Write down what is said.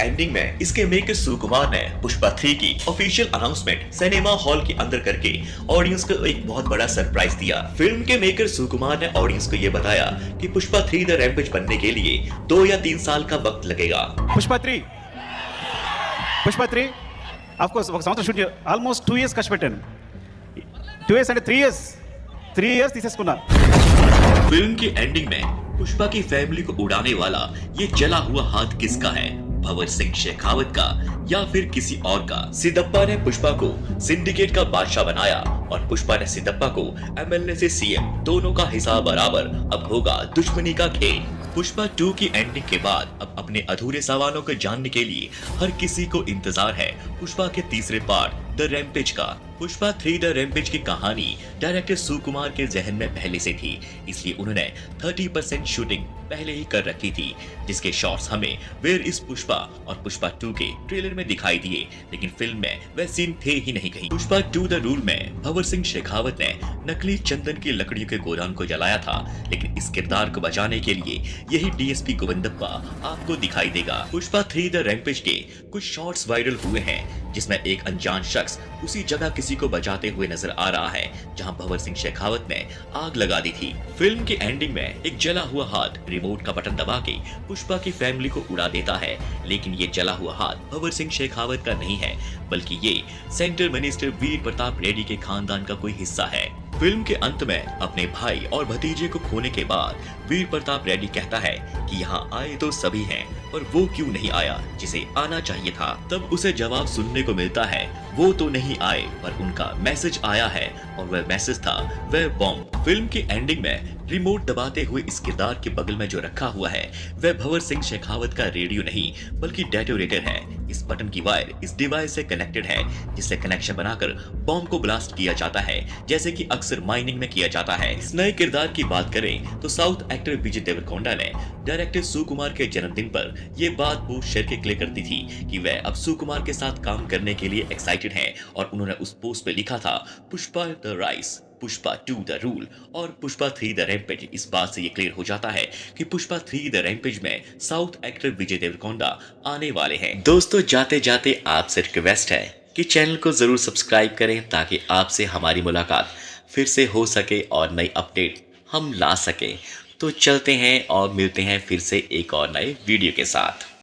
Ending में इसके maker सुकुमार ने पुष्पा 3 की ऑफिशियल अनाउंसमेंट सिनेमा हॉल के अंदर करके ऑडियंस को एक बहुत बड़ा सरप्राइज दिया। फिल्म के मेकर सुकुमार ने ऑडियंस को ये बताया कि पुष्पा 3 द रैम्पेज बनने के लिए 2 या 3 साल का वक्त लगेगा। పుష్ప 3 of course ఒక సంవత్సరం షూట్ ఆల్మోస్ట్ 2 years ఖర్చు పెట్టాను. 2 years అంటే 3 years తీసేసుకున్నా. फिल्म की एंडिंग में पुष्पा की फैमिली को उड़ाने वाला ये जला हुआ हाथ किसका है? भंवर सिंह शेखावत का या फिर किसी और का? सिद्दप्पा ने पुष्पा को सिंडिकेट का बादशाह बनाया और पुष्पा ने सिद्दप्पा को एमएलए से सीएम, दोनों का हिसाब बराबर। अब होगा दुश्मनी का खेल। पुष्पा 2 की एंडिंग के बाद अब अपने अधूरे सवालों को जानने के लिए हर किसी को इंतजार है पुष्पा के तीसरे पार्ट द रैम्पेज का। पुष्पा 3 द रैम्पेज की कहानी डायरेक्टर सुकुमार के जहन में पहले से थी, इसलिए उन्होंने 30% शूटिंग पहले ही कर रखी थी, जिसके शॉट्स हमें वेयर इज पुष्पा और पुष्पा 2 के ट्रेलर में दिखाई दिए, लेकिन फिल्म में वह सीन थे ही नहीं कहीं। पुष्पा 2 द रूल में भंवर सिंह शेखावत ने नकली चंदन की लकड़ियों के गोदाम को जलाया था, लेकिन इस किरदार को बचाने के लिए यही डीएसपी गोविंदप्पा आपको दिखाई देगा। पुष्पा 3 द रैम्पेज के कुछ शॉट्स वायरल हुए हैं, जिसमें एक अनजान शख्स उसी जगह किसी को बचाते हुए नजर आ रहा है जहां भंवर सिंह शेखावत ने आग लगा दी थी। फिल्म की एंडिंग में एक जला हुआ हाथ रिमोट का बटन दबा के पुष्पा की फैमिली को उड़ा देता है, लेकिन ये जला हुआ हाथ भंवर सिंह शेखावत का नहीं है, बल्कि ये सेंट्रल मिनिस्टर वीर प्रताप रेड्डी के खानदान का कोई हिस्सा है। फिल्म के अंत में अपने भाई और भतीजे को खोने के बाद वीर प्रताप रेड्डी कहता है कि यहाँ आए तो सभी हैं, और वो क्यों नहीं आया जिसे आना चाहिए था। तब उसे जवाब सुनने को मिलता है, वो तो नहीं आए पर उनका मैसेज आया है, और वह मैसेज था वह बॉम्ब। फिल्म की एंडिंग में रिमोट दबाते हुए इस किरदार के बगल में जो रखा हुआ है वह भंवर सिंह शेखावत का रेडियो नहीं बल्कि डेटोनेटर है। इस बटन की वायर इस डिवाइस से कनेक्टेड है, जिससे कनेक्शन बनाकर बॉम्ब को ब्लास्ट किया जाता है, जैसे कि अक्सर माइनिंग में किया जाता है। इस नए किरदार की बात करें तो साउथ एक्टर विजय देवरकोंडा ने डायरेक्टर सुकुमार के जन्मदिन पर यह बात पोस्ट शेयर के क्लिक करती थी कि वह अब सुकुमार के साथ काम करने के लिए एक्साइटेड है, और उन्होंने उस पोस्ट पे लिखा था Pushpa the rice, Pushpa 2 the rule और पुष्पा 3 द रैम्पेज। इस बात से ये क्लियर हो जाता है कि पुष्पा 3 द रैम्पेज में साउथ एक्टर विजय देवरकोंडा आने वाले हैं। दोस्तों, जाते जाते आपसे रिक्वेस्ट है कि चैनल को जरूर सब्सक्राइब करें ताकि आपसे हमारी मुलाकात फिर से हो सके और नई अपडेट हम ला सकें। तो चलते हैं और मिलते हैं फिर से एक और नए वीडियो के साथ।